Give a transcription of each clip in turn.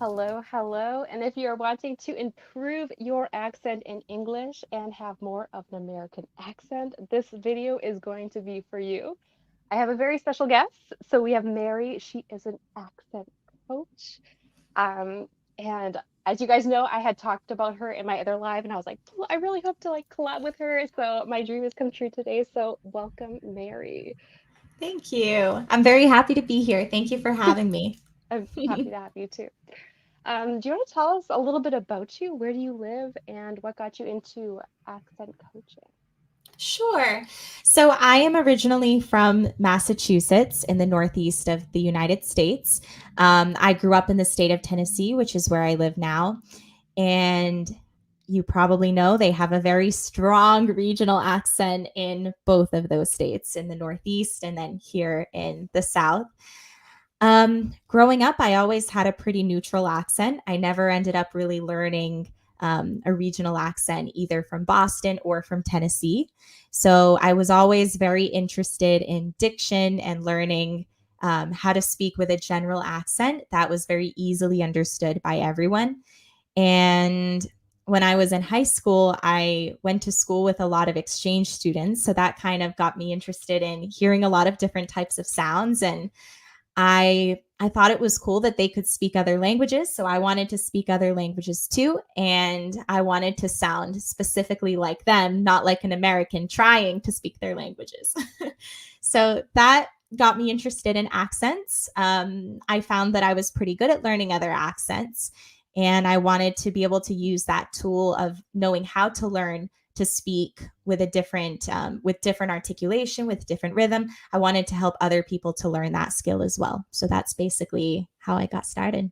Hello, hello. And if you are wanting to improve your accent in English and have more of an American accent, this video is going to be for you. I have a very special guest. So we have Mary. She is an accent coach. Um, and as you guys know, I had talked about her in my other live, and I was like, "Oh, I really hope to like collab with her." So my dream has come true today. So welcome, Mary. Thank you. I'm very happy to be here. Thank you for having me. I'm happy to have you too. Do you want to tell us a little bit about you? Where do you live and what got you into accent coaching? Sure. So, I am originally from Massachusetts in the Northeast of the United States. I grew up in the state of Tennessee, which is where I live now. And you probably know they have a very strong regional accent in both of those states, in the Northeast and then here in the South. Growing up, I always had a pretty neutral accent. I never ended up really learning a regional accent either from Boston or from Tennessee. So I was always very interested in diction and learning how to speak with a general accent that was very easily understood by everyone. And when I was in high school, I went to school with a lot of exchange students. So that kind of got me interested in hearing a lot of different types of sounds. And I thought it was cool that they could speak other languages, so I wanted to speak other languages too, and I wanted to sound specifically like them, not like an American trying to speak their languages. So that got me interested in accents. I found that I was pretty good at learning other accents, and I wanted to be able to use that tool of knowing how to learn to speak with different articulation, with different rhythm. I wanted to help other people to learn that skill as well. So that's basically how I got started.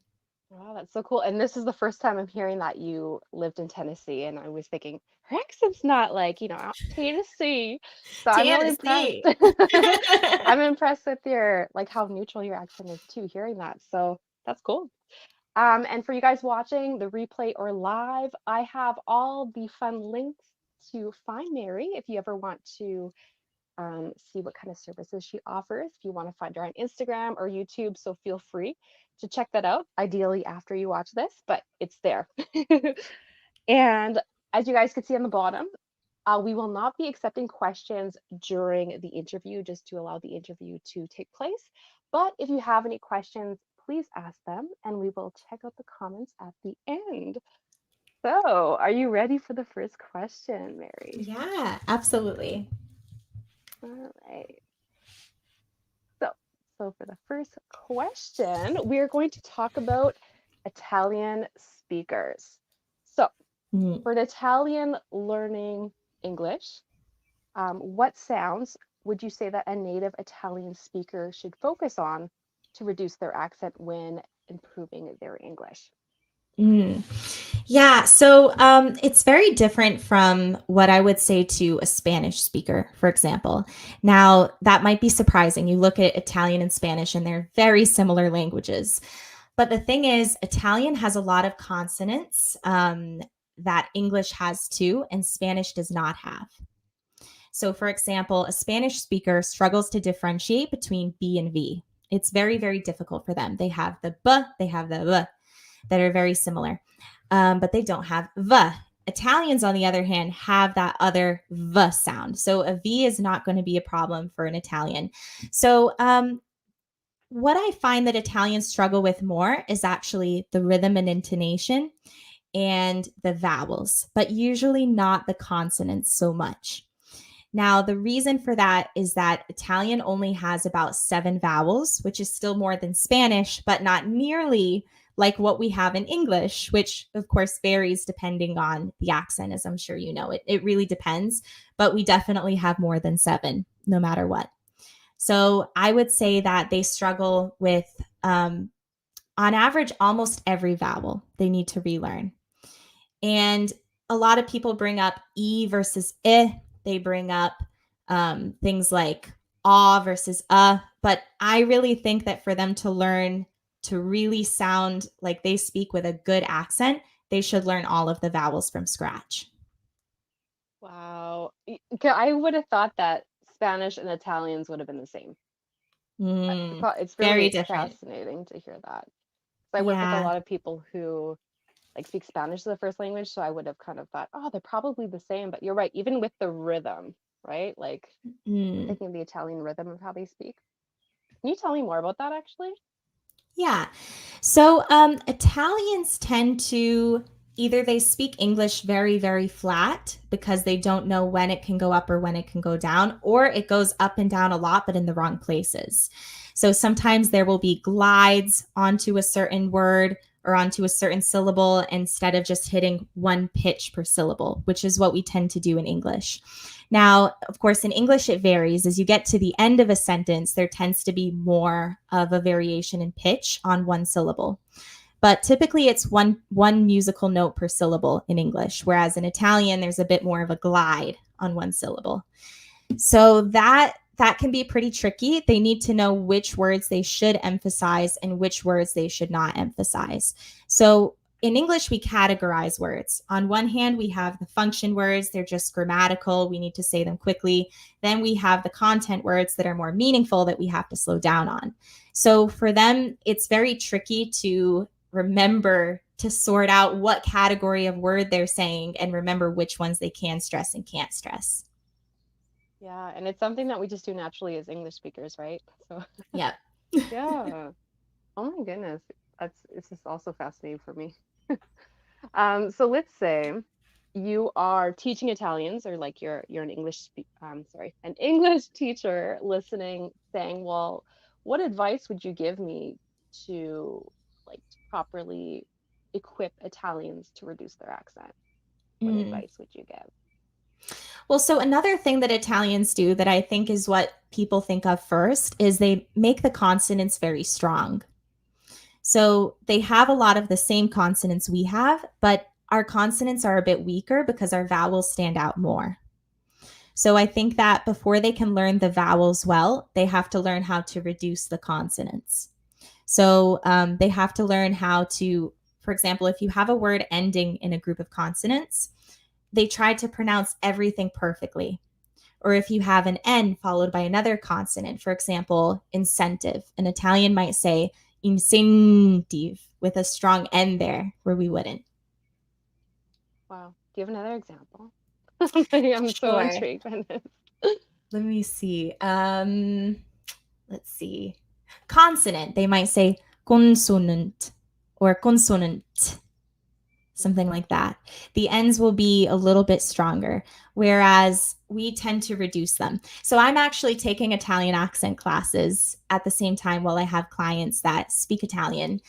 Wow, that's so cool. And this is the first time I'm hearing that you lived in Tennessee. And I was thinking, her accent's not like, out Tennessee. So I'm really impressed. Tennessee. I'm impressed with your, like, how neutral your accent is too, hearing that. So that's cool. And for you guys watching the replay or live, I have all the fun links to find Mary if you ever want to see what kind of services she offers. If you want to find her on Instagram or YouTube, so feel free to check that out, ideally after you watch this, but it's there. And as you guys can see on the bottom, we will not be accepting questions during the interview just to allow the interview to take place. But if you have any questions, please ask them and we will check out the comments at the end. So, are you ready for the first question, Mary? Yeah, absolutely. All right. So, so for the first question, we are going to talk about Italian speakers. So, Mm. for the Italian learning English, what sounds would you say that a native Italian speaker should focus on to reduce their accent when improving their English? Mm. Yeah, so it's very different from what I would say to a Spanish speaker, for example. Now, that might be surprising. You look at Italian and Spanish, and they're very similar languages. But the thing is, Italian has a lot of consonants that English has too, and Spanish does not have. So, for example, a Spanish speaker struggles to differentiate between B and V. It's very, very difficult for them. They have the B, they have the V that are very similar, but they don't have V. Italians, on the other hand, have that other V sound. So a V is not going to be a problem for an Italian. So what I find that Italians struggle with more is actually the rhythm and intonation and the vowels, but usually not the consonants so much. Now, the reason for that is that Italian only has about 7 vowels, which is still more than Spanish, but not nearly like what we have in English, which of course varies depending on the accent, as I'm sure you know. It really depends, but we definitely have more than 7, no matter what. So I would say that they struggle with, on average, almost every vowel they need to relearn. And a lot of people bring up E versus I. They bring up things like ah versus but I really think that for them to learn to really sound like they speak with a good accent, they should learn all of the vowels from scratch. Wow. I would have thought that Spanish and Italians would have been the same. Mm, It's very really different. fascinating to hear that. So I work with a Yeah. lot of people who like speak Spanish as a first language, so I would have kind of thought, oh, they're probably the same. But you're right, even with the rhythm, right? Like I'm Mm. thinking of the Italian rhythm of how they speak. Can you tell me more about that actually? Yeah. So Italians tend to either they speak English very, very flat because they don't know when it can go up or when it can go down, or it goes up and down a lot, but in the wrong places. So sometimes there will be glides onto a certain word or onto a certain syllable instead of just hitting one pitch per syllable, which is what we tend to do in English. Now, of course, in English, it varies. As you get to the end of a sentence, there tends to be more of a variation in pitch on one syllable. But typically, it's one musical note per syllable in English, whereas in Italian, there's a bit more of a glide on one syllable. So that can be pretty tricky. They need to know which words they should emphasize and which words they should not emphasize. So in English, we categorize words. On one hand, we have the function words, they're just grammatical, we need to say them quickly. Then we have the content words that are more meaningful that we have to slow down on. So for them, it's very tricky to remember to sort out what category of word they're saying and remember which ones they can stress and can't stress. Yeah, and it's something that we just do naturally as English speakers, right? So Yep. yeah. Oh my goodness. That's This is also fascinating for me. So let's say you are teaching Italians or like you're an an English teacher listening saying, "Well, what advice would you give me to like to properly equip Italians to reduce their accent? What Mm. advice would you give?" Well, so another thing that Italians do that I think is what people think of first is they make the consonants very strong. So they have a lot of the same consonants we have, but our consonants are a bit weaker because our vowels stand out more. So I think that before they can learn the vowels well, they have to learn how to reduce the consonants. So they have to learn how to, for example, if you have a word ending in a group of consonants, they try to pronounce everything perfectly. Or if you have an N followed by another consonant, for example, incentive, an Italian might say incentive with a strong N there where we wouldn't. Wow. Do you have another example? I'm so Sure. intrigued by this. Let me see. Let's see. Consonant, they might say consonant or consonant, something like that. The ends will be a little bit stronger, whereas we tend to reduce them. So I'm actually taking Italian accent classes at the same time while I have clients that speak Italian.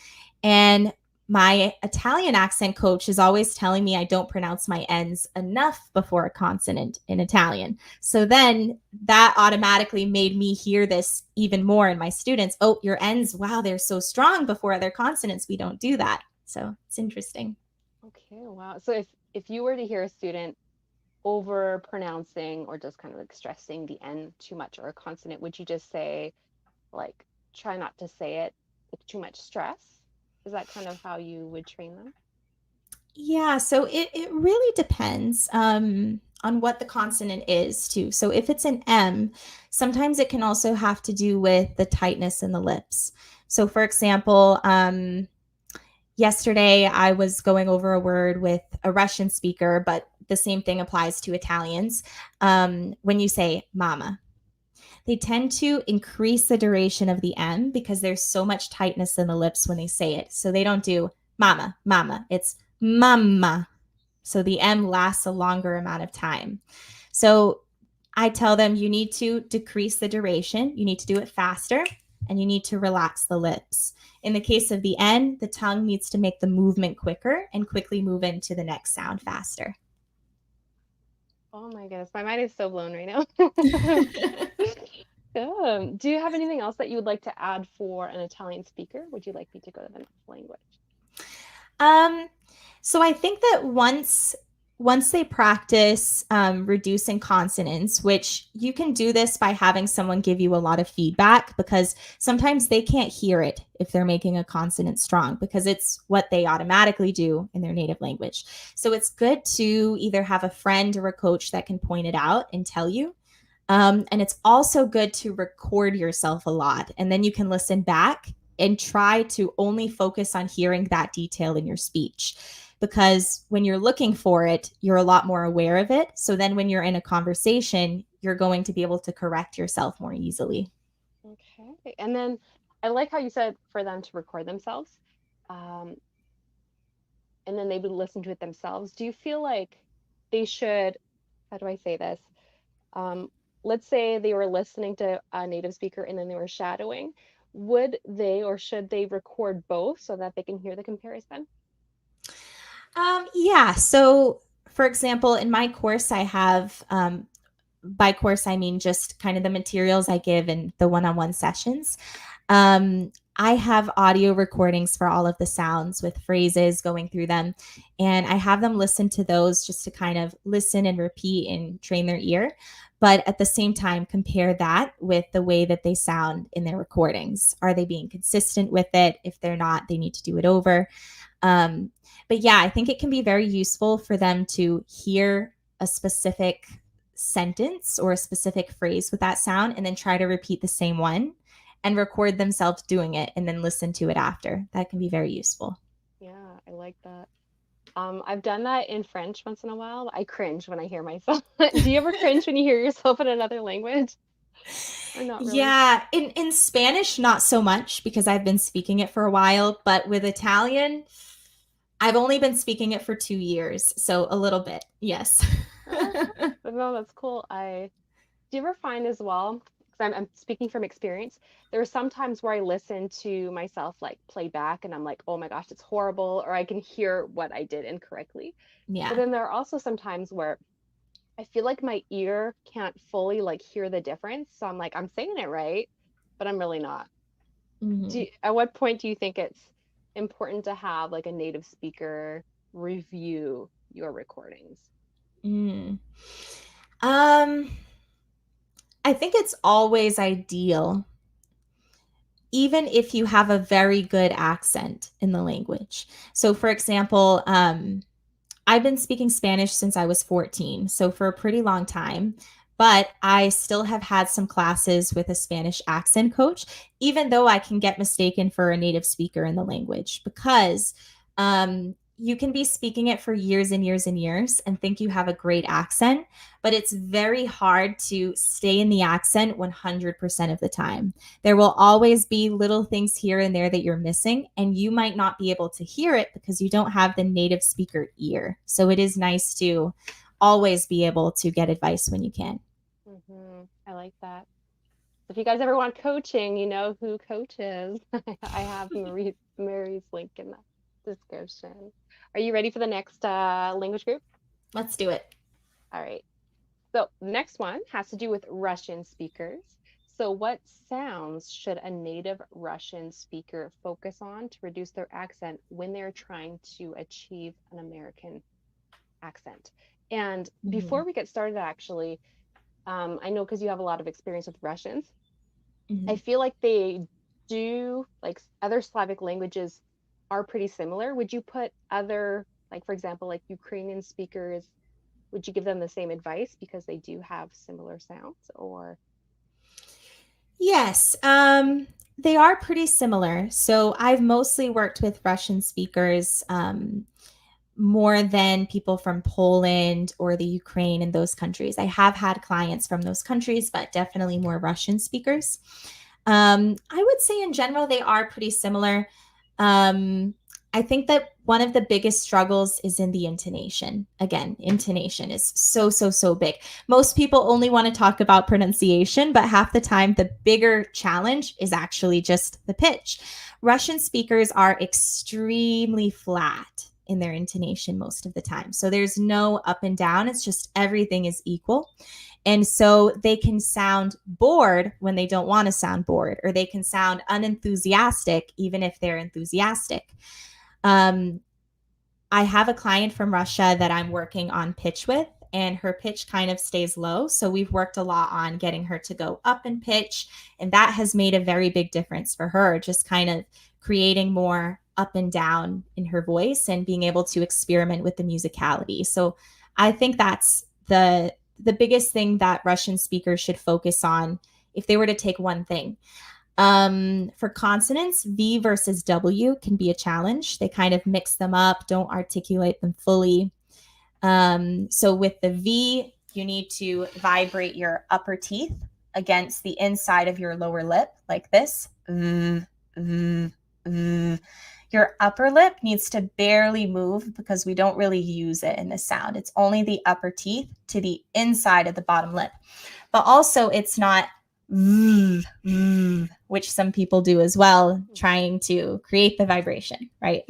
And my Italian accent coach is always telling me I don't pronounce my ends enough before a consonant in Italian. So then that automatically made me hear this even more in my students. Oh, your ends, wow, they're so strong before other consonants. We don't do that. So it's interesting. Okay, wow. So if you were to hear a student over pronouncing or just kind of like stressing the N too much or a consonant, would you just say like try not to say it with too much stress? Is that kind of how you would train them? Yeah, so it really depends on what the consonant is, too. So if it's an M, sometimes it can also have to do with the tightness in the lips. So, for example, yesterday I was going over a word with a Russian speaker, but the same thing applies to Italians. When you say mama, they tend to increase the duration of the M because there's so much tightness in the lips when they say it. So they don't do mama, mama. It's mama. So the M lasts a longer amount of time. So I tell them you need to decrease the duration, you need to do it faster, and you need to relax the lips. In the case of the N, the tongue needs to make the movement quicker and quickly move into the next sound faster. Oh my goodness, my mind is so blown right now. Do you have anything else that you would like to add for an Italian speaker? Would you like me to go to the next language? Um, so I think that once they practice reducing consonants, which you can do this by having someone give you a lot of feedback because sometimes they can't hear it if they're making a consonant strong because it's what they automatically do in their native language. So it's good to either have a friend or a coach that can point it out and tell you. And it's also good to record yourself a lot and then you can listen back and try to only focus on hearing that detail in your speech. Because when you're looking for it, you're a lot more aware of it. So then when you're in a conversation, you're going to be able to correct yourself more easily. Okay. And then I like how you said for them to record themselves. Um, and then they would listen to it themselves. Do you feel like they should, how do I say this? Um, let's say they were listening to a native speaker and then they were shadowing. Would they or should they record both so that they can hear the comparison? Yeah. So, for example, in my course, I have, by course, I mean just kind of the materials I give in the one on one sessions. I have audio recordings for all of the sounds with phrases going through them. And I have them listen to those just to kind of listen and repeat and train their ear. But at the same time, compare that with the way that they sound in their recordings. Are they being consistent with it? If they're not, they need to do it over. Um, but yeah, I think it can be very useful for them to hear a specific sentence or a specific phrase with that sound and then try to repeat the same one and record themselves doing it and then listen to it after. That can be very useful. Yeah, I like that. I've done that in French once in a while. I cringe when I hear myself. Do you ever cringe when you hear yourself in another language? Or not really? Yeah, in Spanish not so much because I've been speaking it for a while, but with Italian, I've only been speaking it for 2 years, so a little bit. Yes. But no, that's cool. Do you ever find as well, because I'm speaking from experience, there are some times where I listen to myself like play back and I'm like, oh my gosh, it's horrible, or I can hear what I did incorrectly. But Yeah. then there are also some times where I feel like my ear can't fully like hear the difference. So I'm like, I'm saying it right, but I'm really not. Mhm. At what point do you think it's important to have like a native speaker review your recordings? Mm. Um, I think it's always ideal, even if you have a very good accent in the language. So, for example, I've been speaking Spanish since I was 14, so for a pretty long time. But I still have had some classes with a Spanish accent coach, even though I can get mistaken for a native speaker in the language, because you can be speaking it for years and years and years and think you have a great accent, but it's very hard to stay in the accent 100% of the time. There will always be little things here and there that you're missing, and you might not be able to hear it because you don't have the native speaker ear. So it is nice to always be able to get advice when you can. I like that. If you guys ever want coaching, you know who coaches. I have Mary's link in the description. Are you ready for the next language group? Let's do it. All right. So the next one has to do with Russian speakers. So what sounds should a native Russian speaker focus on to reduce their accent when they're trying to achieve an American accent? And Mm-hmm. before we get started, actually, I know because you have a lot of experience with Russians. I Mm-hmm. feel like they do, like other Slavic languages are pretty similar. Would you put other, like for example, like Ukrainian speakers, would you give them the same advice because they do have similar sounds or Yes, they are pretty similar. So I've mostly worked with Russian speakers, more than people from Poland or the Ukraine and those countries. I have had clients from those countries, but definitely more Russian speakers. I would say in general, they are pretty similar. Um, I think that one of the biggest struggles is in the intonation. Again, intonation is so, so, so big. Most people only want to talk about pronunciation, but half the time, the bigger challenge is actually just the pitch. Russian speakers are extremely flat in their intonation most of the time. So there's no up and down, it's just everything is equal. And so they can sound bored when they don't want to sound bored, or they can sound unenthusiastic even if they're enthusiastic. Um, I have a client from Russia that I'm working on pitch with, and her pitch kind of stays low. So we've worked a lot on getting her to go up in pitch. And that has made a very big difference for her, just kind of creating more up and down in her voice and being able to experiment with the musicality. So I think that's the biggest thing that Russian speakers should focus on if they were to take one thing. For consonants, V versus W can be a challenge. They kind of mix them up, don't articulate them fully. So with the V, you need to vibrate your upper teeth against the inside of your lower lip like this. Your upper lip needs to barely move because we don't really use it in this sound. It's only the upper teeth to the inside of the bottom lip. But also, it's not which some people do as well, trying to create the vibration, right?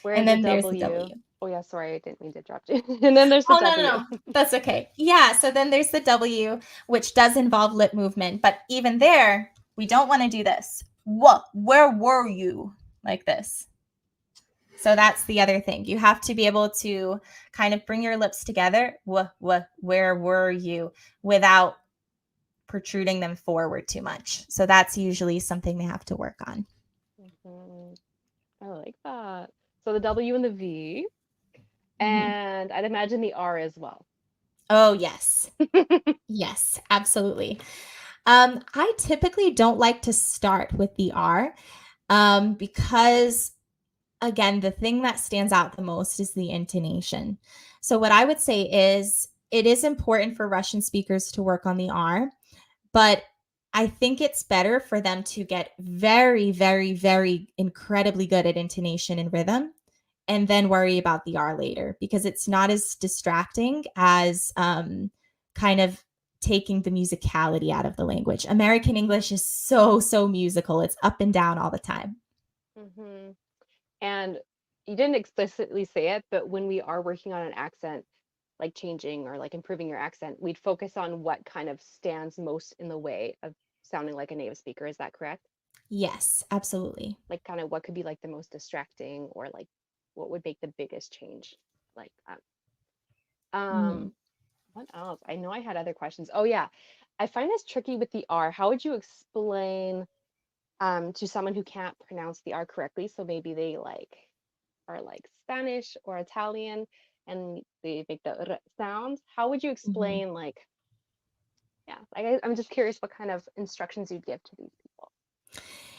Where's And the then there's the W? W. Oh yeah, sorry, I didn't mean to interrupt you. And then there's the Oh, no, no, W. no. That's okay. Yeah. So then there's the W, which does involve lip movement. But even there, we don't want to do this. What? Where were you? Like this. So that's the other thing. You have to be able to kind of bring your lips together. Where were you? Without protruding them forward too much. So that's usually something they have to work on. Mhm. I like that. So the W and the V, Mm-hmm. and I'd imagine the R as well. Oh, yes. Yes, absolutely. I typically don't like to start with the R because, again, the thing that stands out the most is the intonation. So, what I would say is it is important for Russian speakers to work on the R, but I think it's better for them to get very, very, very incredibly good at intonation and rhythm and then worry about the R later because it's not as distracting as kind of taking the musicality out of the language. American English is so, so musical. It's up and down all the time. Hmm. And you didn't explicitly say it, but when we are working on an accent, like changing or like improving your accent, we'd focus on what kind of stands most in the way of sounding like a native speaker. Is that correct? Yes, absolutely. Like kind of what could be like the most distracting or like what would make the biggest change like that. Mm-hmm. What else? I know I had other questions. Oh yeah. I find this tricky with the R. How would you explain to someone who can't pronounce the R correctly? So maybe they like are like Spanish or Italian and they make the R sound. How would you Mm-hmm. explain like yeah, I'm just curious what kind of instructions you'd give to these people.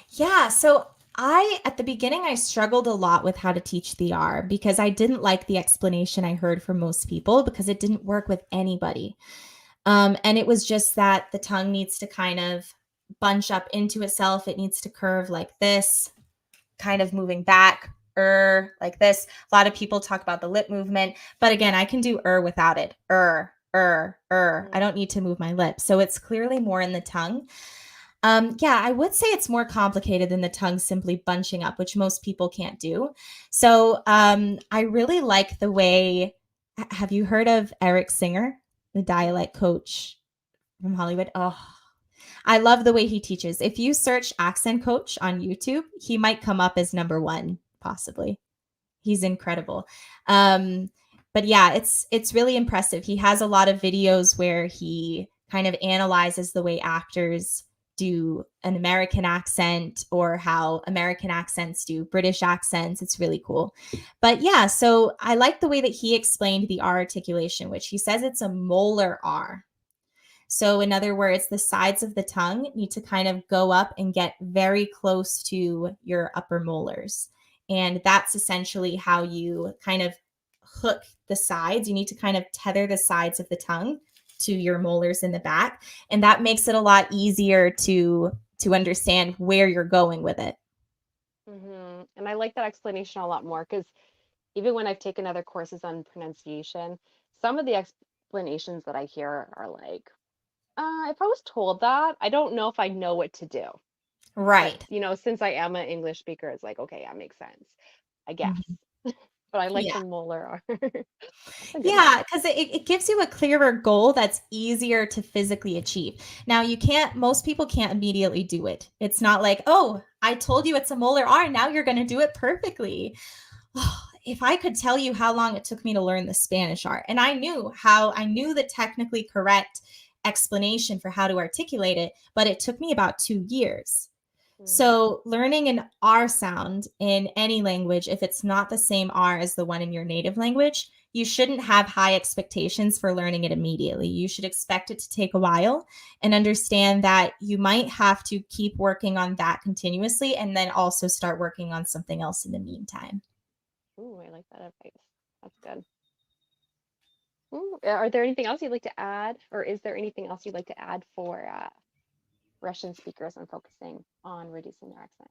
Yeah. So at the beginning, I struggled a lot with how to teach the R because I didn't like the explanation I heard from most people because it didn't work with anybody. And it was just that the tongue needs to kind of bunch up into itself. It needs to curve like this, kind of moving back, like this. A lot of people talk about the lip movement, but again, I can do without it. I Mm, don't need to move my lips. So it's clearly more in the tongue. Yeah, I would say it's more complicated than the tongue simply bunching up, which most people can't do. So I really like the way. Have you heard of Eric Singer, the dialect coach from Hollywood? Oh, I love the way he teaches. If you search accent coach on YouTube, he might come up as number one, possibly. He's incredible. Um, but yeah, it's really impressive. He has a lot of videos where he kind of analyzes the way actors do an American accent or how American accents do British accents. It's really cool. But yeah, so I like the way that he explained the R articulation, which he says it's a molar R. So, in other words, the sides of the tongue need to kind of go up and get very close to your upper molars. And that's essentially how you kind of hook the sides. You need to kind of tether the sides of the tongue to your molars in the back. And that makes it a lot easier to understand where you're going with it. And I like that explanation a lot more because even when I've taken other courses on pronunciation, some of the explanations that I hear are like, if I was told that, I don't know if I know what to do. But, Right. since I am an English speaker, it's like, okay, that makes sense, I guess. Mhm. But I like Yeah. the molar R. That's a good one. Yeah, because it gives you a clearer goal that's easier to physically achieve. Now, most people can't immediately do it. It's not like, oh, I told you it's a molar R, now you're going to do it perfectly. If I could tell you how long it took me to learn the Spanish R, and I knew the technically correct explanation for how to articulate it, but it took me about 2 years. Mm. So, learning an R sound in any language, if it's not the same R as the one in your native language, you shouldn't have high expectations for learning it immediately. You should expect it to take a while and understand that you might have to keep working on that continuously and then also start working on something else in the meantime. Ooh, I like that advice. That's good. Ooh, are there anything else you'd like to add, or is there anything else you'd like to add for Russian speakers and focusing on reducing their accent?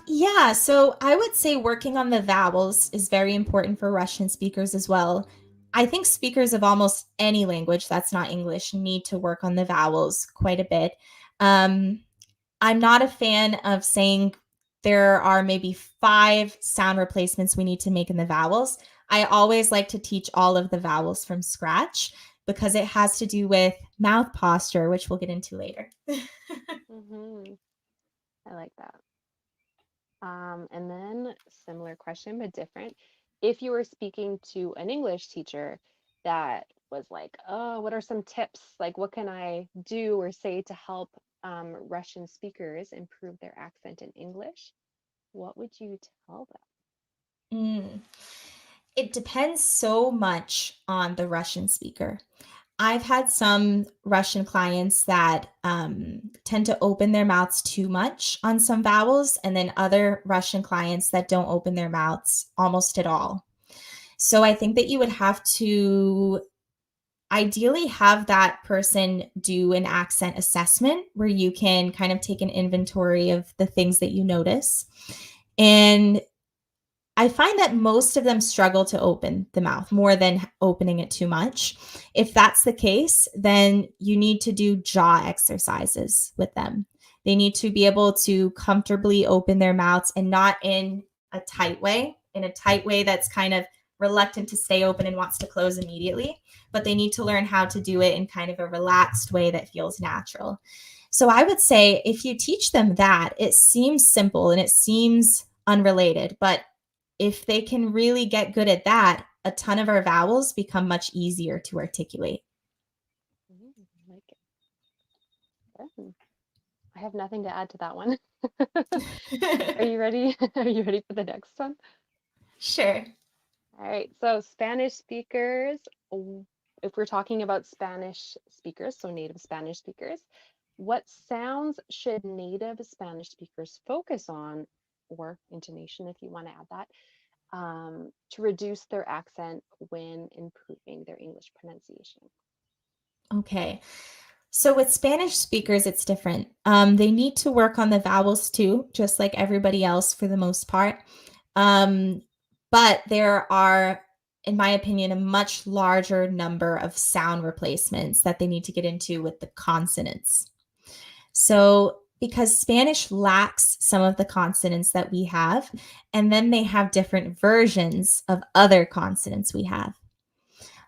Yeah, so I would say working on the vowels is very important for Russian speakers as well. I think speakers of almost any language that's not English need to work on the vowels quite a bit. Um, I'm not a fan of saying there are maybe 5 sound replacements we need to make in the vowels. I always like to teach all of the vowels from scratch because it has to do with mouth posture, which we'll get into later. Mm-hmm. I like that. And then similar question, but different. If you were speaking to an English teacher that was like, oh, what are some tips? Like, what can I do or say to help Russian speakers improve their accent in English? What would you tell Mm. It depends so much on the Russian speaker. I've had some Russian clients that tend to open their mouths too much on some vowels, and then other Russian clients that don't open their mouths almost at all. So I think that you would have to ideally have that person do an accent assessment where you can kind of take an inventory of the things that you notice. And I find that most of them struggle to open the mouth more than opening it too much. If that's the case, then you need to do jaw exercises with them. They need to be able to comfortably open their mouths and not in a tight way that's kind of reluctant to stay open and wants to close immediately, but they need to learn how to do it in kind of a relaxed way that feels natural. So I would say if you teach them that, it seems simple and it seems unrelated, but if they can really get good at that, a ton of our vowels become much easier to articulate. that? I like it. Good. I have nothing to add to that one. Are you ready? Are you ready for the next one? Sure. All right, so Spanish speakers, if we're talking about Spanish speakers, so native Spanish speakers, what sounds should native Spanish speakers focus on, or intonation if you want to add that, to reduce their accent when improving their English pronunciation? Okay. So with Spanish speakers, it's different. They need to work on the vowels too, just like everybody else for the most part. Um, but there are, in my opinion, a much larger number of sound replacements that they need to get into with the consonants. So, because Spanish lacks some of the consonants that we have, and then they have different versions of other consonants we have.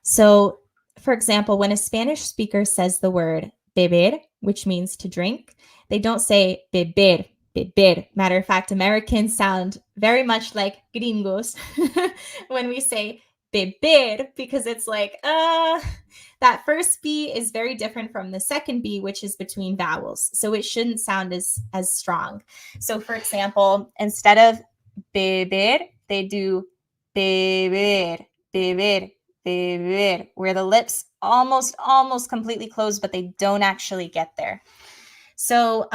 So, for example, when a Spanish speaker says the word beber, which means to drink, they don't say beber, beber. Matter of fact, Americans sound very much like gringos when we say beber because it's like, that first B is very different from the second B, which is between vowels. So it shouldn't sound as strong. So, for example, instead of beber, they do beber, beber, beber, where the lips almost completely close, but they don't actually get there. So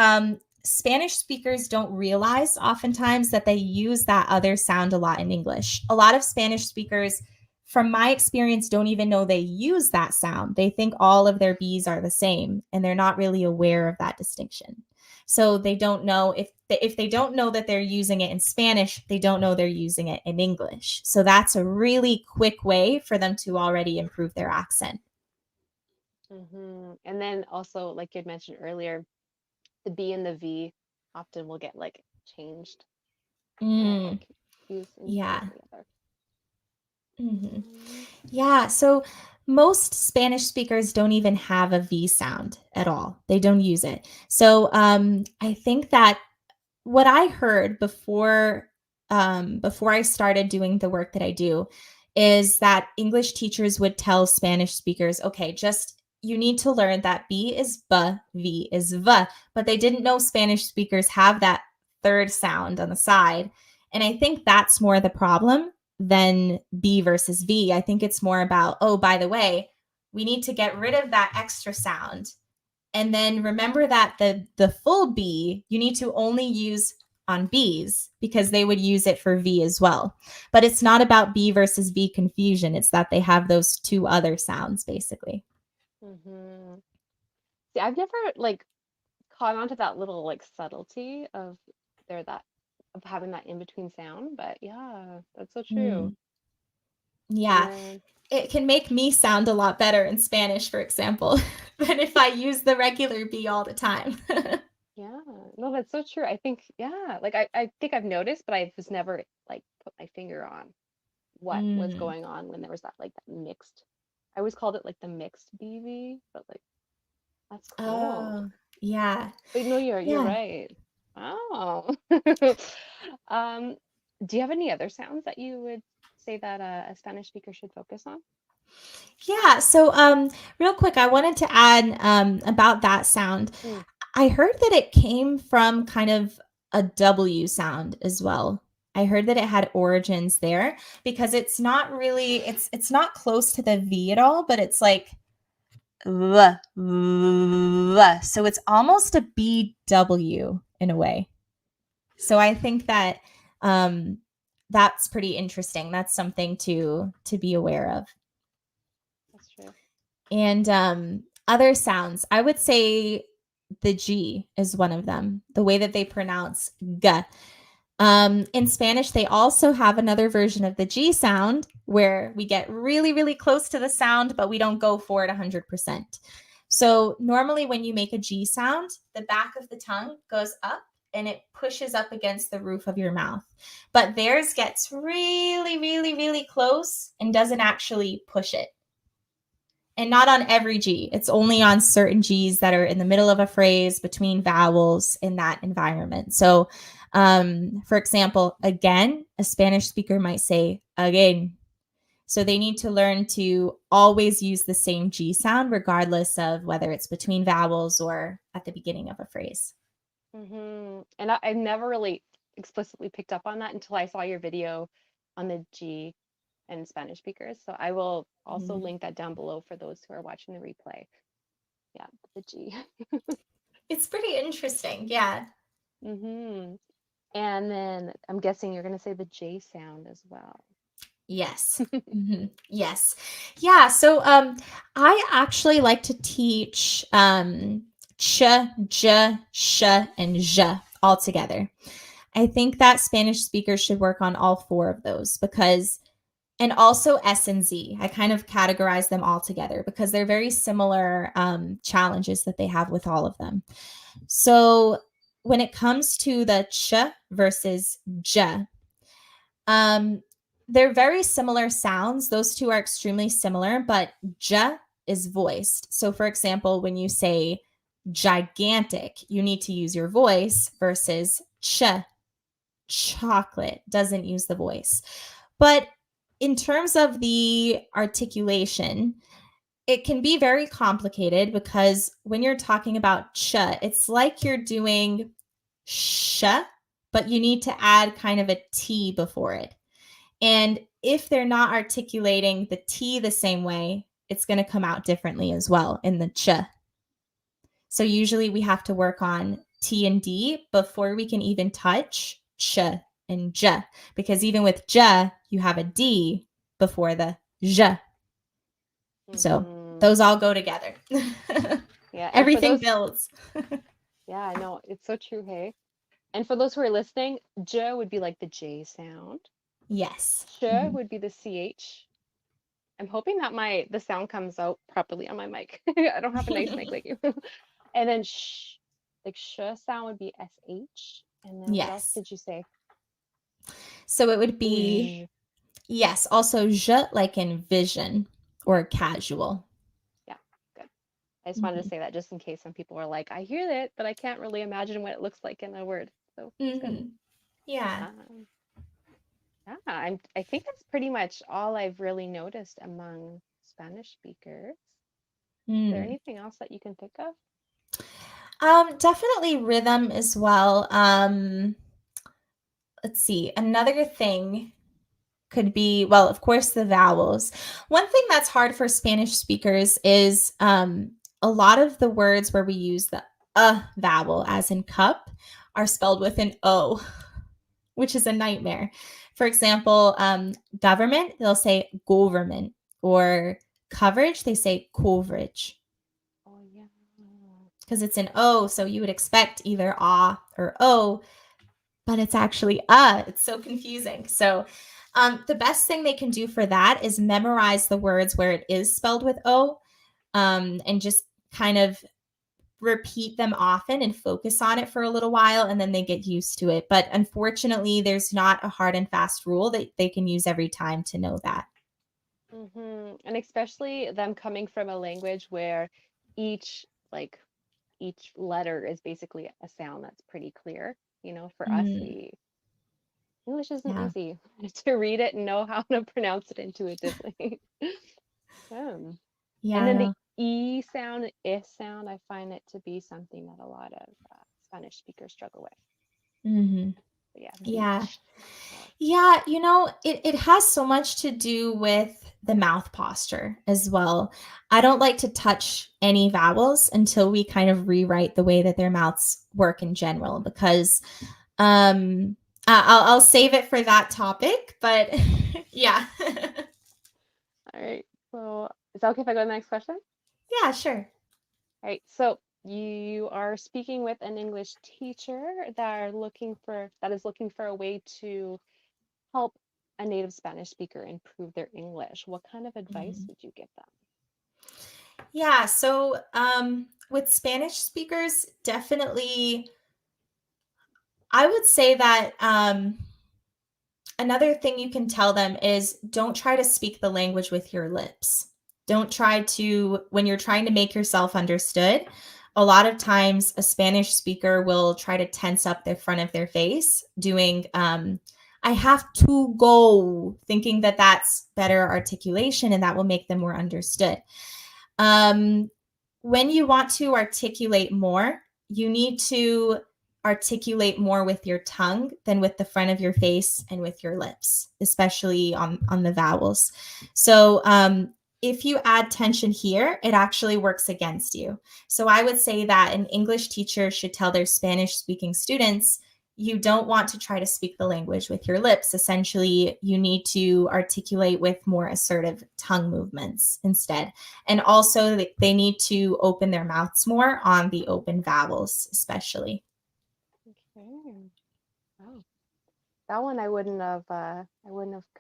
Spanish speakers don't realize oftentimes that they use that other sound a lot in English. A lot of Spanish speakers, from my experience, don't even know they use that sound. They think all of their B's are the same, and they're not really aware of that distinction. So they don't know if they don't know that they're using it in Spanish, they don't know they're using it in English. So that's a really quick way for them to already improve their accent. And then also, like you had mentioned earlier, the B and the V often will get like changed or Mm, confused yeah. together. Mhm. Um, Yeah. So most Spanish speakers don't even have a V sound at all. They don't use it. So I think that what I heard before I started doing the work that I do is that English teachers would tell Spanish speakers, okay, just you need to learn that B is B, V is V, but they didn't know Spanish speakers have that third sound on the side. And I think that's more the problem than B versus V. I think it's more about, oh, by the way, we need to get rid of that extra sound. And then remember that the full B you need to only use on B's because they would use it for V as well. But it's not about B versus V confusion. It's that they have those two other sounds basically. Hmm. See, I've never like caught on to that little like subtlety of there that of having that in between sound, but yeah, that's so true. Mm, And yeah. then It can make me sound a lot better in Spanish, for example, than if I use the regular B all the time. yeah, no, that's so true. I think yeah, like I think I've noticed, but I just never like put my finger on what was Mm. going on when there was that like that mixed. I always called it like the mixed BV, but like that's cool. Oh, yeah. But no, you're Yeah. right. Oh. Um, do you have any other sounds that you would say that a Spanish speaker should focus on? Yeah. So, real quick, I wanted to add about that sound. Mm. I heard that it came from kind of a W sound as well. I heard that it had origins there because it's not really it's not close to the V at all, but it's like v, v. So it's almost a BW in a way. So I think that um, that's pretty interesting. That's something to be aware of. That's true. And other sounds, I would say the G is one of them. The way that they pronounce G. In Spanish, they also have another version of the G sound where we get really, really close to the sound, but we don't go for it 100%. So normally when you make a G sound, the back of the tongue goes up and it pushes up against the roof of your mouth. But theirs gets really, really, really close and doesn't actually push it. And not on every G. It's only on certain G's that are in the middle of a phrase between vowels in that environment. So, for example, again, a Spanish speaker might say again. So they need to learn to always use the same G sound, regardless of whether it's between vowels or at the beginning of a phrase. And I've never really explicitly picked up on that until I saw your video on the G and Spanish speakers. So I will also Mhm. link that down below for those who are watching the replay. Yeah, the G. It's pretty interesting. Yeah. hmm And then I'm guessing you're going to say the J sound as well. Yes. Yes. Yeah. So I actually like to teach ch, j, sh, and zh all together. I think that Spanish speakers should work on all four of those because, and also S and Z. I kind of categorize them all together because they're very similar challenges that they have with all of them. So when it comes to the ch versus j, um, they're very similar sounds. Those two are extremely similar, but j is voiced. So, for example, when you say gigantic, you need to use your voice versus chocolate doesn't use the voice. But in terms of the articulation, it can be very complicated because when you're talking about it's like you're doing sh, but you need to add kind of a T before it. And if they're not articulating the T the same way, it's going to come out differently as well in the ch. So usually we have to work on T and D before we can even touch ch and j, because even with j, you have a D before the j. So hmm those all go together. Yeah, and for Everything those, builds. yeah, I know it's so true. Hey, and for those who are listening, J would be like the J sound. Yes. Sh Mhm. would be the CH. I'm hoping that my the sound comes out properly on my mic. I don't have a nice mic like you. And then like sh sound would be SH. And then what else Yes. did you say? So it would Ooh, be, yes, also je like in vision or casual. yeah, good. I just wanted to Mm-hmm. say that just in case some people are like, I hear it, but I can't really imagine what it looks like in a word. So it's good. Mm-hmm. Yeah. Um, yeah, I think that's pretty much all I've really noticed among Spanish speakers. Is there Hmm. anything else that you can think of? Definitely rhythm as well. Let's see. Another thing could be, well, of course, the vowels. One thing that's hard for Spanish speakers is a lot of the words where we use the vowel, as in cup, are spelled with an O, which is a nightmare. For example, government, they'll say government, or coverage, they say coverage Oh yeah. because it's an O. So you would expect either ah or O, but it's actually It's so confusing. So the best thing they can do for that is memorize the words where it is spelled with O, and just kind of repeat them often and focus on it for a little while, and then they get used to it. But unfortunately, there's not a hard and fast rule that they can use every time to know that. And especially them coming from a language where each like each letter is basically a sound that's pretty clear. For us, Mm, we English isn't yeah. easy to read it and know how to pronounce it intuitively. Um, and Yeah, then the no. E sound, I sound, I find it to be something that a lot of Spanish speakers struggle with. Hmm. But yeah, Yeah. beach. Oh, Yeah, it has so much to do with the mouth posture as well. I don't like to touch any vowels until we kind of rewrite the way that their mouths work in general, because I'll save it for that topic, but yeah. all right. So is that okay if I go to the next question? Yeah, sure. All right. So you are speaking with an English teacher that is looking for a way to help a native Spanish speaker improve their English. What kind of advice Mhm. would you give them? Yeah, so with Spanish speakers, definitely I would say that another thing you can tell them is don't try to speak the language with your lips. Don't try to, when you're trying to make yourself understood, a lot of times a Spanish speaker will try to tense up the front of their face, doing, I have to go, thinking that that's better articulation and that will make them more understood. Um, when you want to articulate more, you need to articulate more with your tongue than with the front of your face and with your lips, especially on the vowels. So if you add tension here, it actually works against you. So I would say that an English teacher should tell their Spanish speaking students, you don't want to try to speak the language with your lips. Essentially, you need to articulate with more assertive tongue movements instead. And also, they need to open their mouths more on the open vowels, especially. Okay. Wow. That one I wouldn't have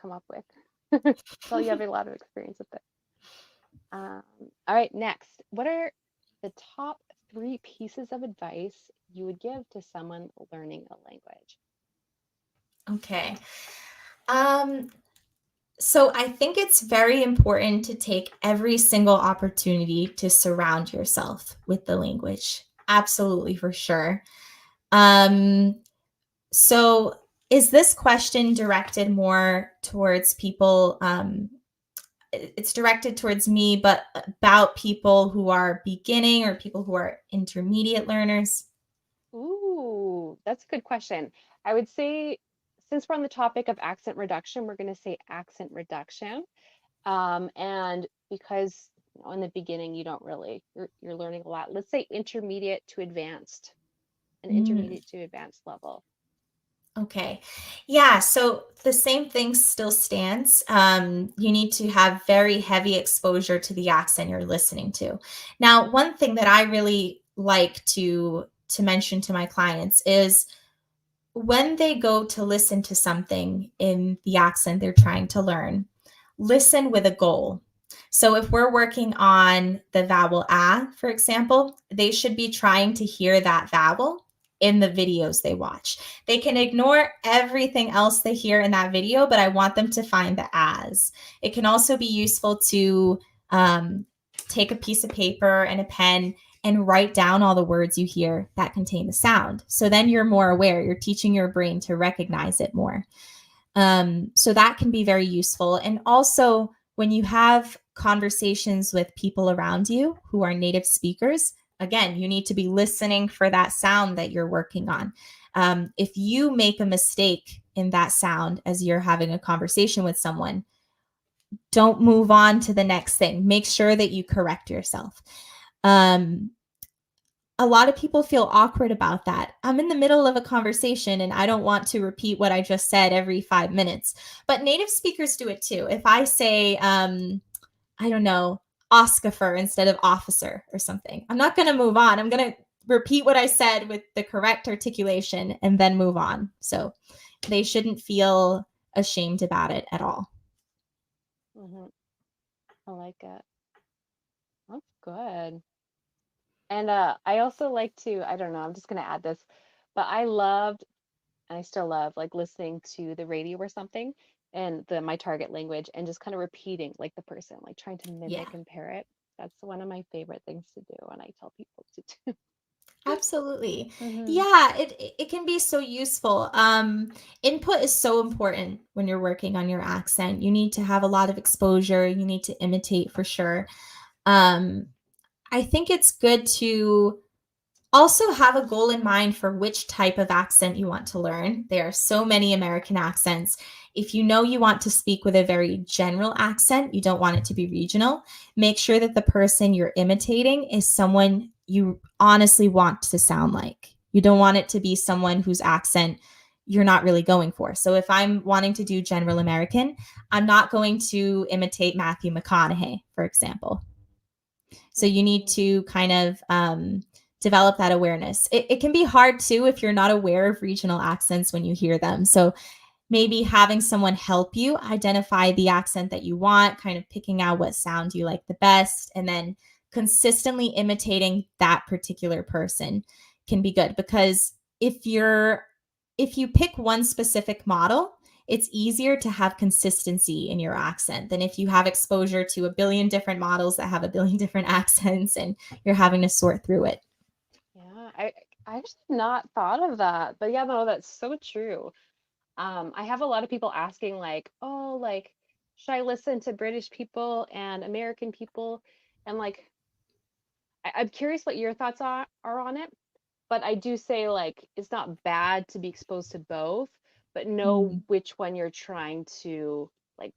come up with. So you have a lot of experience with it. Um, all right, next. What are the top three pieces of advice you would give to someone learning a language? Okay. Um, so I think it's very important to take every single opportunity to surround yourself with the language. Absolutely, for sure. Um, so is this question directed more towards people? It's directed towards me, but about people who are beginning or people who are intermediate learners? Ooh, that's a good question. I would say, since we're on the topic of accent reduction, we're going to say accent reduction. And because in the beginning you don't really you're learning a lot. Let's say intermediate to advanced, an Mm. intermediate to advanced level. Okay. Yeah. So the same thing still stands. You need to have very heavy exposure to the accent you're listening to. Now, one thing that I really like to mention to my clients is when they go to listen to something in the accent they're trying to learn, listen with a goal. So if we're working on the vowel a, for example, they should be trying to hear that vowel in the videos they watch. They can ignore everything else they hear in that video, but I want them to find the as. It can also be useful to um, take a piece of paper and a pen and write down all the words you hear that contain the sound. So then you're more aware. You're teaching your brain to recognize it more. So that can be very useful. And also, when you have conversations with people around you who are native speakers, again, you need to be listening for that sound that you're working on. If you make a mistake in that sound as you're having a conversation with someone, don't move on to the next thing. Make sure that you correct yourself. Um, a lot of people feel awkward about that. I'm in the middle of a conversation and I don't want to repeat what I just said every 5 minutes. But native speakers do it too. If I say, I don't know, Oscifer instead of officer or something, I'm not going to move on. I'm going to repeat what I said with the correct articulation and then move on. So they shouldn't feel ashamed about it at all. Hmm. I like it. That's good. And I also like to, I don't know, I'm just gonna add this, but I loved and I still love like listening to the radio or something and the my target language and just kind of repeating like the person, like trying to Yeah. mimic and parrot. That's one of my favorite things to do and I tell people to do. Absolutely. Hmm. Yeah, it can be so useful. Input is so important when you're working on your accent. You need to have a lot of exposure. You need to imitate for sure. Um, I think it's good to also have a goal in mind for which type of accent you want to learn. There are so many American accents. If you know you want to speak with a very general accent, you don't want it to be regional, make sure that the person you're imitating is someone you honestly want to sound like. You don't want it to be someone whose accent you're not really going for. So if I'm wanting to do general American, I'm not going to imitate Matthew McConaughey, for example. So you need Hmm. to kind of develop that awareness. It can be hard too if you're not aware of regional accents when you hear them. So maybe having someone help you identify the accent that you want, kind of picking out what sound you like the best, and then consistently imitating that particular person can be good because if you pick one specific model, it's easier to have consistency in your accent than if you have exposure to a billion different models that have a billion different accents and you're having to sort through it. Yeah, I actually not thought of that, but yeah, no, that's so true. I have a lot of people asking like, oh, like, should I listen to British people and American people? And like, I'm curious what your thoughts are on it, but I do say like it's not bad to be exposed to both, but know Mm, which one you're trying to like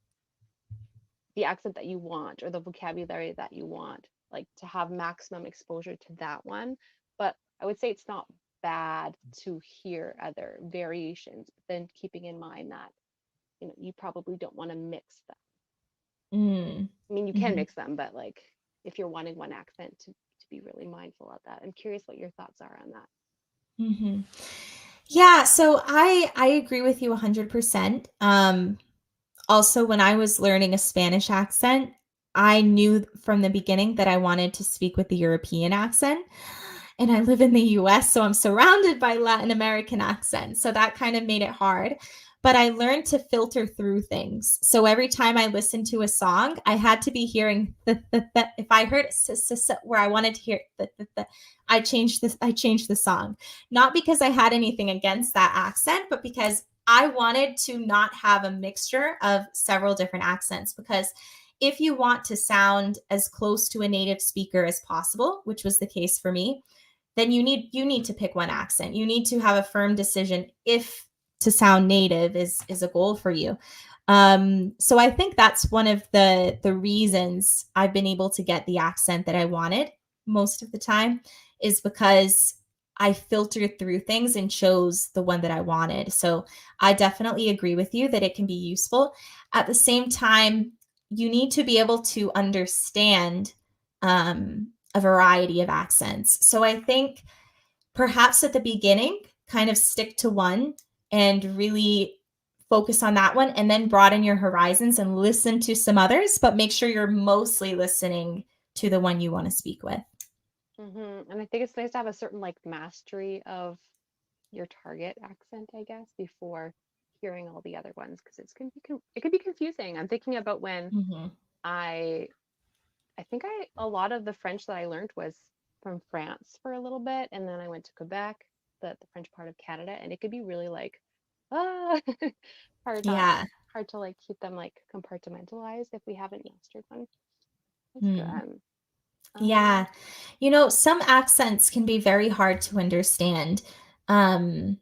the accent that you want or the vocabulary that you want, like to have maximum exposure to that one. But I would say it's not bad to hear other variations, but then keeping in mind that you probably don't want to mix them. mm, I mean, you can mhm, mix them, but like if you're wanting one accent to be really mindful of that. I'm curious what your thoughts are on that. mhm. Yeah, so I agree with you 100%. Also, when I was learning a Spanish accent, I knew from the beginning that I wanted to speak with the European accent. And I live in the US, so I'm surrounded by Latin American accents. So that kind of made it hard. But I learned to filter through things. So every time I listened to a song, I had to be hearing the. If I heard where I wanted to hear the, I changed the song. Not because I had anything against that accent, but because I wanted to not have a mixture of several different accents because if you want to sound as close to a native speaker as possible, which was the case for me, then you need to pick one accent. You need to have a firm decision if to sound native is a goal for you. So I think that's one of the reasons I've been able to get the accent that I wanted most of the time is because I filtered through things and chose the one that I wanted. So I definitely agree with you that it can be useful. At the same time, you need to be able to understand a variety of accents. So I think perhaps at the beginning, kind of stick to one and really focus on that one and then broaden your horizons and listen to some others, but make sure you're mostly listening to the one you want to speak with. And I think it's nice to have a certain like mastery of your target accent, I guess, before hearing all the other ones because it can be confusing. I'm thinking about when Mm-hmm. I I think I a lot of the French that I learned was from France for a little bit, and then I went to Quebec, the French part of Canada, and it could be really like ah hard not Yeah. hard to like keep them like compartmentalized if we haven't mastered one. That's Hmm. good. Yeah. Um, Some accents can be very hard to understand. Um,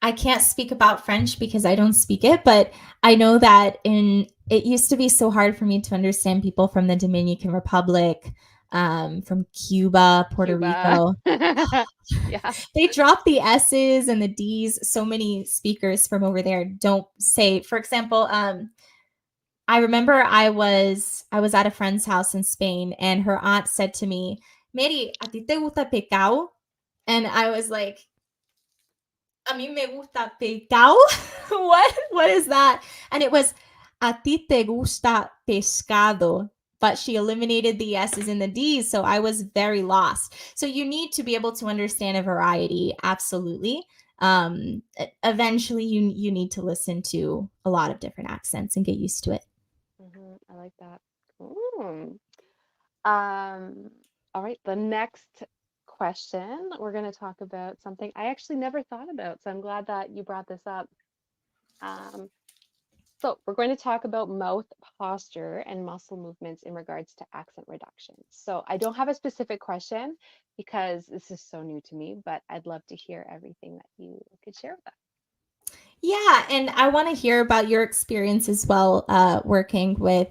I can't speak about French because I don't speak it, but I know that it used to be so hard for me to understand people from the Dominican Republic, from Cuba, Puerto Cuba. Rico. Yeah. They drop the S's and the D's. So many speakers from over there don't say, for example, I remember I was at a friend's house in Spain and her aunt said to me, Mary, ¿a ti te gusta pecado? And I was like, a mí me gusta pescado. What is that? And it was a ti te gusta pescado. But she eliminated the S's and the D's. So I was very lost. So you need to be able to understand a variety. Absolutely. Eventually you need to listen to a lot of different accents and get used to it. I like that. Ooh. Um, all right, the next question, we're going to talk about something I actually never thought about, so I'm glad that you brought this up. Um, so we're going to talk about mouth posture and muscle movements in regards to accent reduction. So I don't have a specific question because this is so new to me, but I'd love to hear everything that you could share with us. Yeah, and I want to hear about your experience as well, working with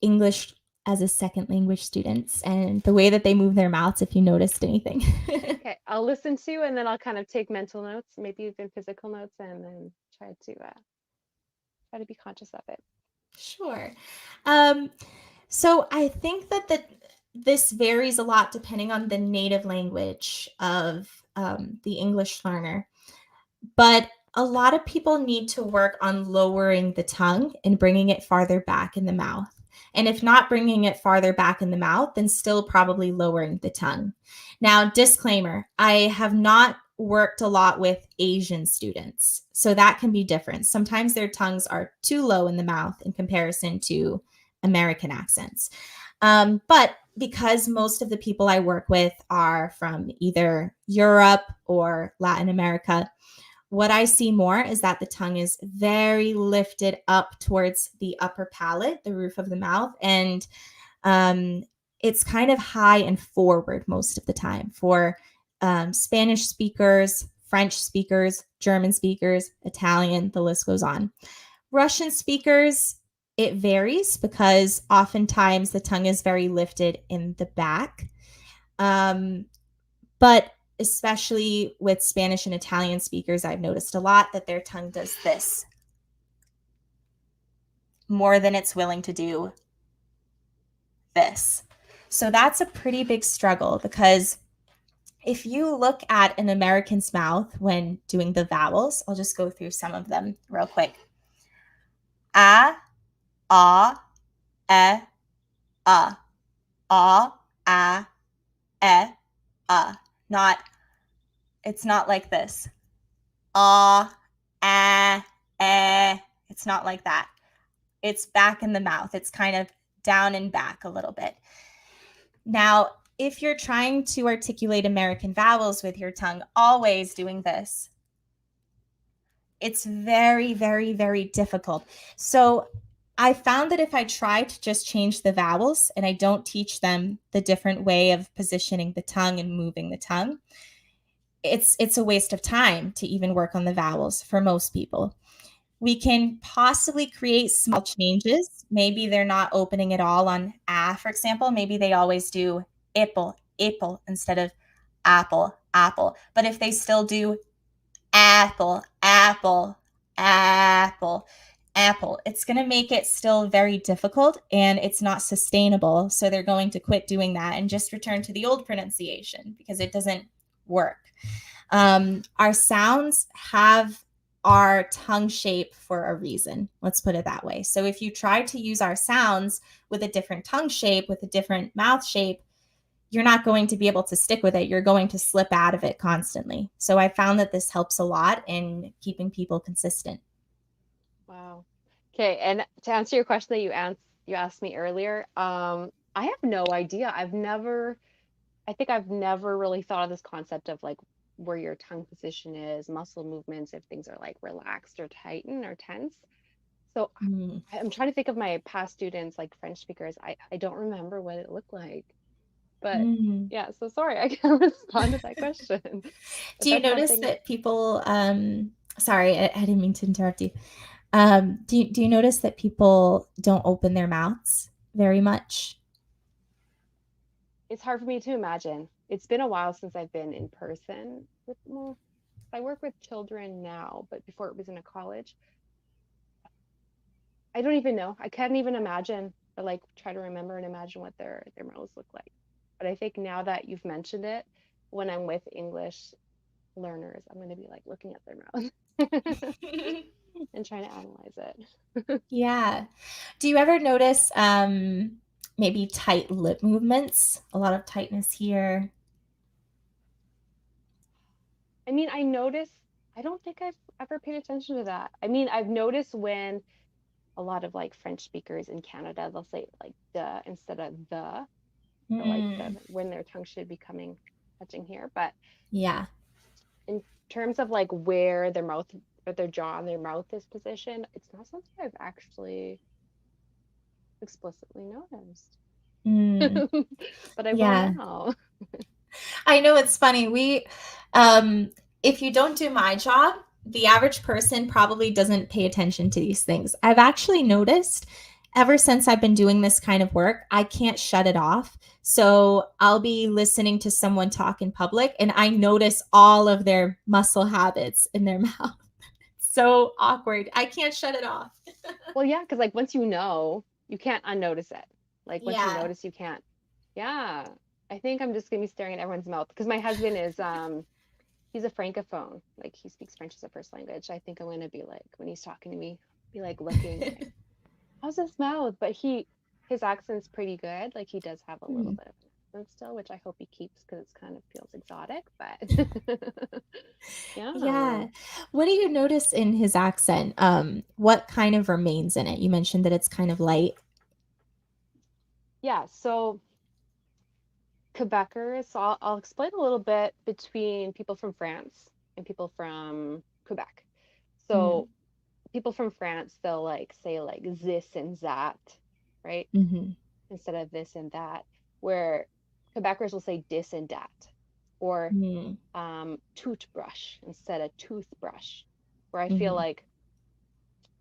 English as a second language students and the way that they move their mouths. If you noticed anything. Okay, I'll listen to and then I'll kind of take mental notes, maybe even physical notes, and then try to be conscious of it. Sure. Um, so I think that this varies a lot depending on the native language of the English learner. But a lot of people need to work on lowering the tongue and bringing it farther back in the mouth. And if not bringing it farther back in the mouth, then still probably lowering the tongue. Now, disclaimer, I have not worked a lot with Asian students. So that can be different. Sometimes their tongues are too low in the mouth in comparison to American accents. But because most of the people I work with are from either Europe or Latin America, what I see more is that the tongue is very lifted up towards the upper palate, the roof of the mouth, and um, it's kind of high and forward most of the time for Spanish speakers, French speakers, German speakers, Italian, the list goes on. Russian speakers, it varies because oftentimes the tongue is very lifted in the back. Um, but especially with Spanish and Italian speakers, I've noticed a lot that their tongue does this more than it's willing to do this. So that's a pretty big struggle because if you look at an American's mouth when doing the vowels, I'll just go through some of them real quick. A, ah, e, a, ah, a, e, a. Not, it's not like this. Ah, it's not like that. It's back in the mouth. It's kind of down and back a little bit. Now, if you're trying to articulate American vowels with your tongue always doing this, it's very, very, very difficult. So I found that if I try to just change the vowels and I don't teach them the different way of positioning the tongue and moving the tongue, it's a waste of time to even work on the vowels for most people. We can possibly create small changes. Maybe they're not opening it all on a, for example. Maybe they always do apple, apple instead of apple, apple. But if they still do apple, apple, apple, apple, it's going to make it still very difficult and it's not sustainable. So they're going to quit doing that and just return to the old pronunciation because it doesn't work. Our sounds have our tongue shape for a reason. Let's put it that way. So if you try to use our sounds with a different tongue shape, with a different mouth shape, you're not going to be able to stick with it. You're going to slip out of it constantly. So I found that this helps a lot in keeping people consistent. Wow. Okay, and to answer your question that you asked me earlier, I have no idea. I think I've never really thought of this concept of like where your tongue position is, muscle movements, if things are like relaxed or tightened or tense. So Mm. I'm trying to think of my past students, like French speakers. I don't remember what it looked like. But Mm. yeah, so sorry, I can't respond to that question. But Do you that's notice something. that people, sorry, I didn't mean to interrupt you. Do you notice that people don't open their mouths very much? It's hard for me to imagine. It's been a while since I've been in person with, well, I work with children now, but before it was in a college. I don't even know. I can't even imagine or like try to remember and imagine what their mouths look like. But I think now that you've mentioned it, when I'm with English learners, I'm going to be like looking at their mouths and trying to analyze it. Yeah. Do you ever notice maybe tight lip movements? A lot of tightness here. I mean, I notice, I don't think I've ever paid attention to that. I mean, I've noticed when a lot of like French speakers in Canada, they'll say like the instead of the, or like the Mm, when their tongue should be coming touching here. But yeah. in terms of like where their mouth or their jaw and their mouth is positioned, it's not something I've actually explicitly noticed. Mm, But I will yeah. now. I know it's funny. If you don't do my job, the average person probably doesn't pay attention to these things. I've actually noticed ever since I've been doing this kind of work, I can't shut it off. So I'll be listening to someone talk in public and I notice all of their muscle habits in their mouth. So awkward. I can't shut it off. Well, yeah, because like once you know, you can't unnotice it. Like once you Yeah. notice, you can't. Yeah. I think I'm just gonna be staring at everyone's mouth because my husband is he's a francophone. Like he speaks French as a first language. I think I'm gonna be like when he's talking to me, be like looking like, how's his mouth? But his accent's pretty good. Like he does have a little Hmm. bit of an accent still, which I hope he keeps because it's kind of feels exotic. But yeah. Yeah. What do you notice in his accent? What kind of remains in it? You mentioned that it's kind of light. Yeah. So Quebecers, so I'll explain a little bit between people from France and people from Quebec. Mm, So people from France, they'll like say like this and that, right? mm-hmm, Instead of this and that, where Quebecers will say dis and dat, or mm, toothbrush instead of toothbrush, where I feel mm-hmm, like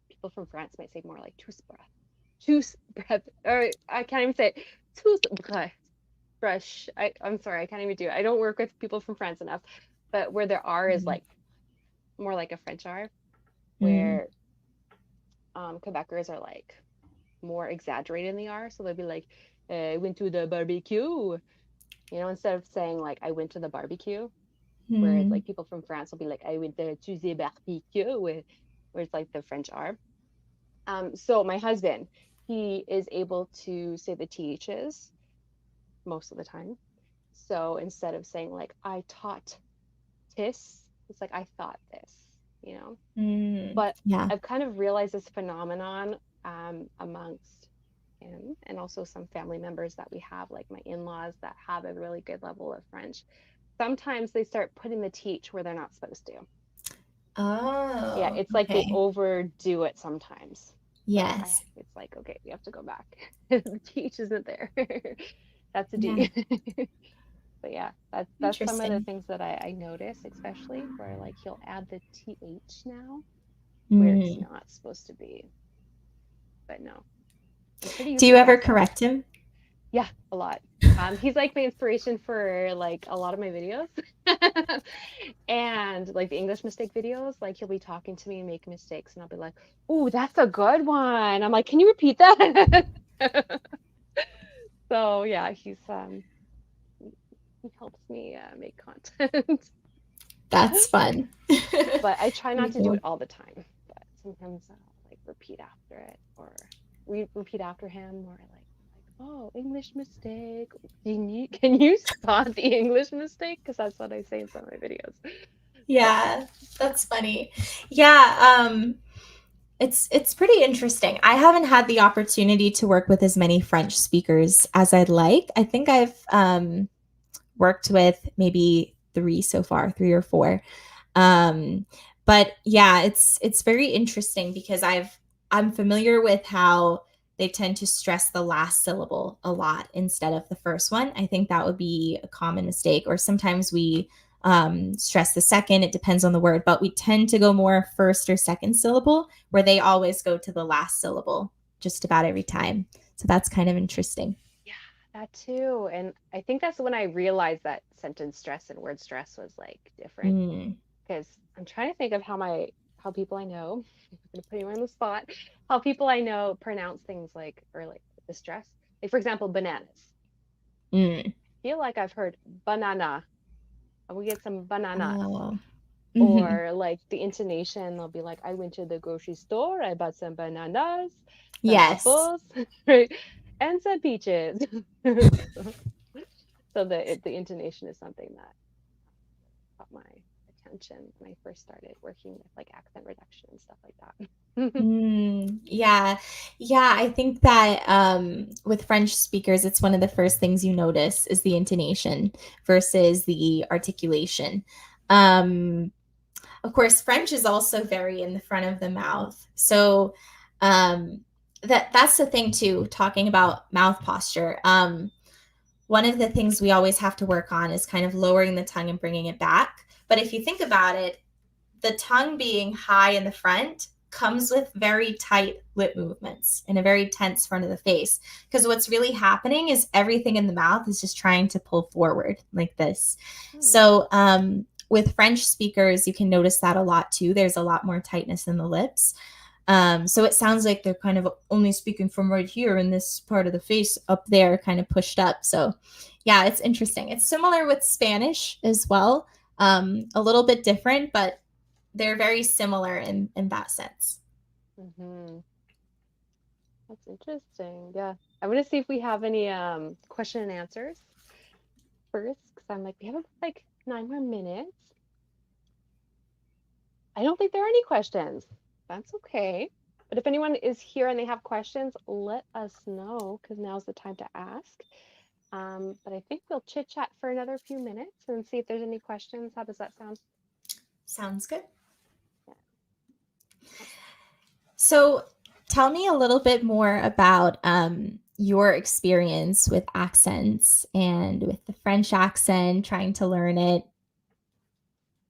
people from France might say more like toothbreath, or I can't even say it, toothbrush. I'm sorry, I can't even do it. I don't work with people from France enough, but where their R is mm, like more like a French R, mm, where Quebecers are like more exaggerated in the R. So they'll be like, I went to the barbecue, instead of saying like I went to the barbecue, where it's mm, like people from France will be like I went to the barbecue, where it's like the French R. So my husband, he is able to say the THs most of the time. So instead of saying like I taught this, it's like I thought this. mm. But Yeah. I've kind of realized this phenomenon amongst him and also some family members that we have, like my in-laws that have a really good level of French. Sometimes they start putting the teach where they're not supposed to. Yeah, Oh, it's like they okay. overdo it sometimes. So Yes. it's like, okay, we have to go back. The teach isn't there. That's a Yeah. D. But yeah, that's some of the Interesting. things that I notice, especially where like he'll add the TH now where it's Mm. not supposed to be. But no, I'm pretty Do used to you the ever accent. correct him? Yeah, a lot. He's like my inspiration for like a lot of my videos. And like the English mistake videos, like he'll be talking to me and make mistakes, and I'll be like, "Ooh, that's a good one." I'm like, "Can you repeat that?" So yeah, he helps me make content. That's fun. But I try not Pretty to do it cool. all the time. But sometimes I'll like repeat after it or repeat after him or like, oh, English mistake. Can you spot the English mistake? Because that's what I say in some of my videos. But Yeah, that's funny. Yeah, it's pretty interesting. I haven't had the opportunity to work with as many French speakers as I'd like. I think I've worked with maybe three so far, three or four. Um, but yeah, it's very interesting because I'm familiar with how they tend to stress the last syllable a lot instead of the first one. I think that would be a common mistake. Or sometimes we stress the second. It depends on the word, but we tend to go more first or second syllable, where they always go to the last syllable just about every time. So that's kind of interesting. Yeah, that too. And I think that's when I realized that sentence stress and word stress was like different. Mm, Because I'm trying to think of how people I know, I'm gonna put you on the spot, how people I know pronounce things like or like the stress. Like for example, bananas. mm. I feel like I've heard banana. We get some bananas. Oh. Hmm. Or like the intonation, they'll be like, I went to the grocery store, I bought some bananas, some Yes. apples, right? And some peaches. So, so the intonation is something that caught my attention when I first started working with like accent reduction and stuff like that. Yeah. Yeah. I think that with French speakers, it's one of the first things you notice is the intonation versus the articulation. Um, of course, French is also very in the front of the mouth. So um, that's the thing, too, talking about mouth posture. One of the things we always have to work on is kind of lowering the tongue and bringing it back. But if you think about it, the tongue being high in the front comes with very tight lip movements and a very tense front of the face. Because what's really happening is everything in the mouth is just trying to pull forward like this. Hmm. So, with French speakers, you can notice that a lot too. There's a lot more tightness in the lips. So it sounds like they're kind of only speaking from right here in this part of the face up there, kind of pushed up. So, yeah, it's interesting. It's similar with Spanish as well, a little bit different, but they're very similar in that sense. Hmm. That's interesting. Yeah. I want to see if we have any question and answers first, because I'm like, we have like 9 more minutes. I don't think there are any questions. That's okay. But if anyone is here and they have questions, let us know because now's the time to ask. But I think we'll chit chat for another few minutes and see if there's any questions. How does that sound? Sounds good. Yeah. So, tell me a little bit more about your experience with accents and with the French accent, trying to learn it.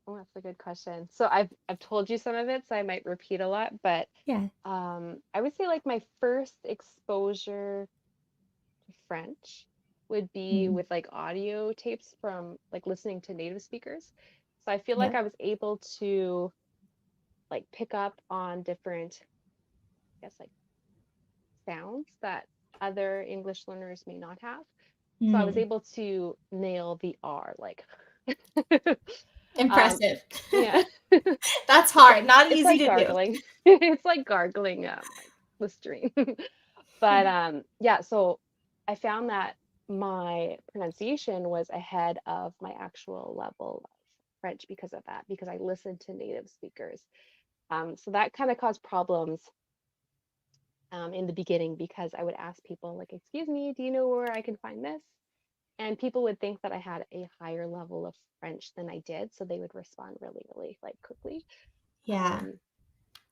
Oh, that's a good question. So I've told you some of it, so I might repeat a lot, but Yeah. I would say like my first exposure to French would be Mm. with like audio tapes from like listening to native speakers. So I feel like Yep. I was able to like pick up on different, I guess like sounds that other English learners may not have. So I was Mm. able to nail the R, like um Impressive. yeah. That's It's like hard, not it's easy like to do. gargling. It's like gargling like Listerine. But yeah, so I found that my pronunciation was ahead of my actual level of French because of that, because I listened to native speakers. So that kind of caused problems in the beginning because I would ask people like, "Excuse me, do you know where I can find this?" And people would think that I had a higher level of French than I did, so they would respond really, really like quickly. Yeah. Um,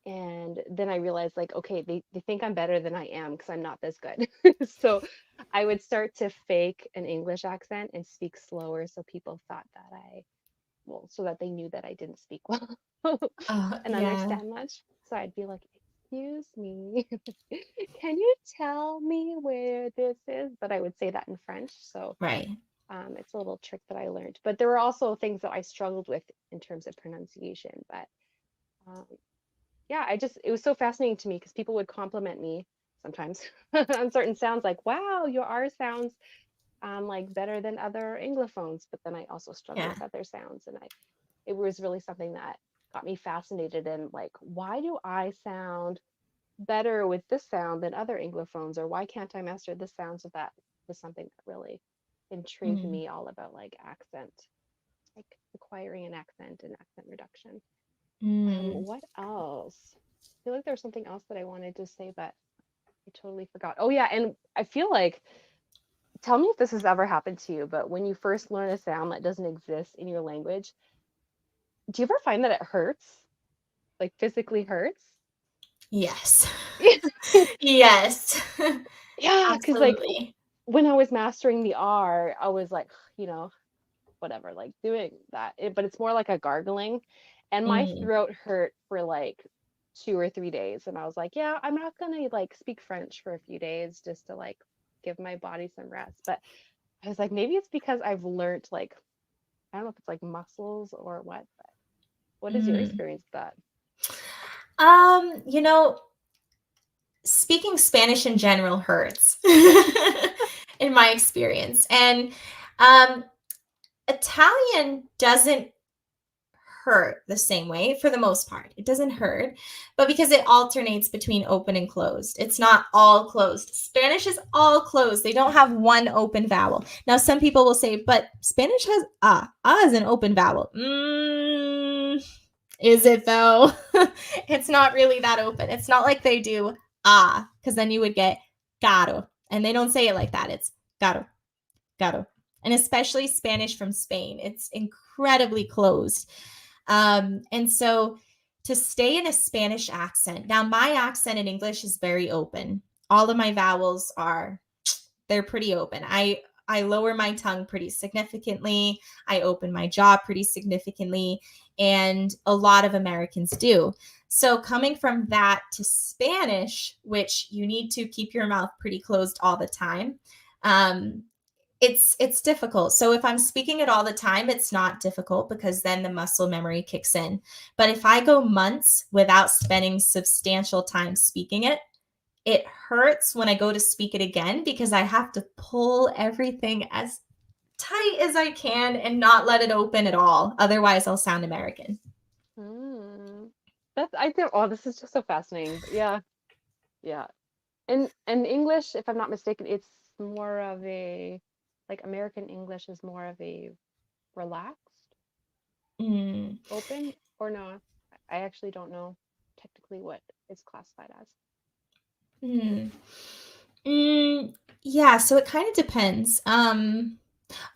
and then I realized like, okay, they think I'm better than I am because I'm not this good. So I would start to fake an English accent and speak slower so people thought that well, so that they knew that I didn't speak well Oh, and yeah. understand much. So I'd be like, excuse me, can you tell me where this is? But I would say that in French. So Right. it's a little trick that I learned. But there were also things that I struggled with in terms of pronunciation. But um, yeah, it was so fascinating to me because people would compliment me sometimes on certain sounds, like, wow, your R sounds like better than other Anglophones. But then I also struggle Yeah. with other sounds. And it was really something that got me fascinated in like, why do I sound better with this sound than other Anglophones? Or why can't I master this sound? So that was something that really intrigued Mm. me all about like accent, like acquiring an accent and accent reduction. Mm. What else? I feel like there was something else that I wanted to say, but I totally forgot. Oh yeah, and I feel like, tell me if this has ever happened to you, but when you first learn a sound that doesn't exist in your language, do you ever find that it hurts? Like physically hurts? Yes. Yes. Yeah, because like Absolutely. when I was mastering the R, I was like, you know, whatever, like doing that. But it's more like a gargling, and my Mm, throat hurt for like 2 or 3 days, and I was like, yeah, I'm not gonna like speak French for a few days just to like give my body some rest. But I was like, maybe it's because I've learned like I don't know if it's like muscles or what, but what is your mm. experience with that? You know, speaking Spanish in general hurts in my experience. And um, Italian doesn't hurt the same way for the most part. It doesn't hurt, but because it alternates between open and closed, it's not all closed. Spanish is all closed. They don't have one open vowel. Now, some people will say, but Spanish has ah. Ah is an open vowel. Is it though? It's not really that open. It's not like they do ah, because then you would get caro. And they don't say it like that. It's caro, caro. And especially Spanish from Spain, it's incredibly closed. And so to stay in a Spanish accent, now my accent in English is very open. All of my vowels are, they're pretty open. I lower my tongue pretty significantly. I open my jaw pretty significantly. And a lot of Americans do. So coming from that to Spanish, which you need to keep your mouth pretty closed all the time, um, it's difficult. So if I'm speaking it all the time, it's not difficult because then the muscle memory kicks in. But if I go months without spending substantial time speaking it, it hurts when I go to speak it again because I have to pull everything as tight as I can and not let it open at all. Otherwise, I'll sound American. Hmm. That's I think oh this is just so fascinating. But yeah, yeah. And English, if I'm not mistaken, it's more of a like American English is more of a relaxed, Mm, open, or no? I actually don't know technically what it's classified as. mm, yeah, so it kind of depends.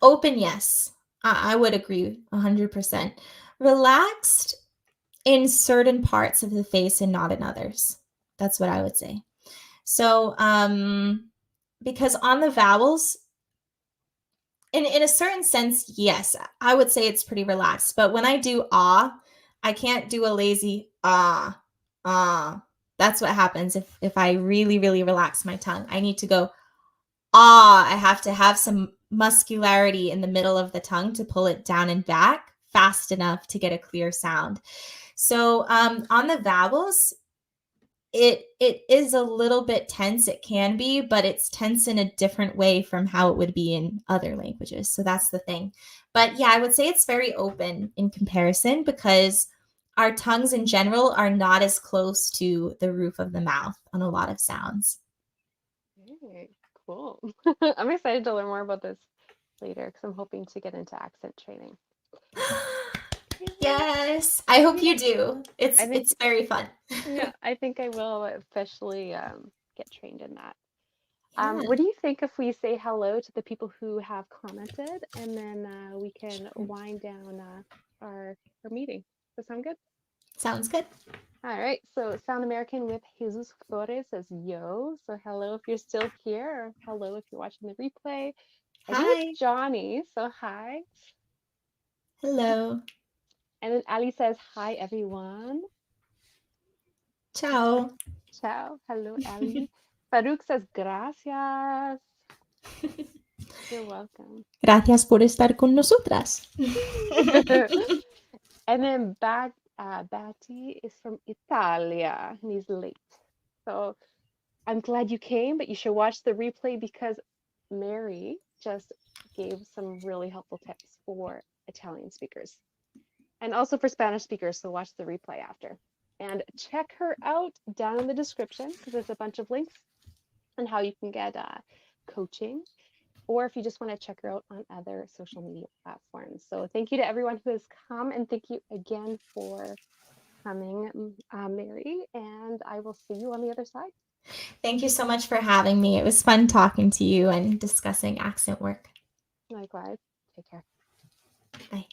Open, yes. I would agree 100%. Relaxed in certain parts of the face and not in others. That's what I would say. So, because on the vowels, in a certain sense, yes, I would say it's pretty relaxed. But when I do ah, I can't do a lazy ah, ah. That's what happens if I really, really relax my tongue. I need to go ah. I have to have some muscularity in the middle of the tongue to pull it down and back fast enough to get a clear sound. So on the vowels, it is a little bit tense. It can be, but it's tense in a different way from how it would be in other languages. So that's the thing. But yeah, I would say it's very open in comparison because our tongues in general are not as close to the roof of the mouth on a lot of sounds. Very cool. I'm excited to learn more about this later because I'm hoping to get into accent training. Yeah, Yes, I hope yeah. you do. I think It's very fun. yeah, I think I will officially get trained in that. Yeah, What do you think if we say hello to the people who have commented and then we can wind down our meeting? Does that sound good? sounds good. All right. So Sound American with Jesus Flores says yo. So hello if you're still here, or hello if you're watching the replay. I think Hi. it's Johnny. So hi. Hello. And then Ali says hi everyone. Ciao. Ciao. Hello, Ali. Farouk says gracias. You're welcome. Gracias por estar con nosotras. And then Batty is from Italia and he's late. So I'm glad you came, but you should watch the replay because Mary just gave some really helpful tips for Italian speakers and also for Spanish speakers. So watch the replay after and check her out down in the description because there's a bunch of links on how you can get coaching or if you just want to check her out on other social media platforms. So thank you to everyone who has come and thank you again for coming, Mary, and I will see you on the other side. Thank you so much for having me. It was fun talking to you and discussing accent work. Likewise. Take care. Bye.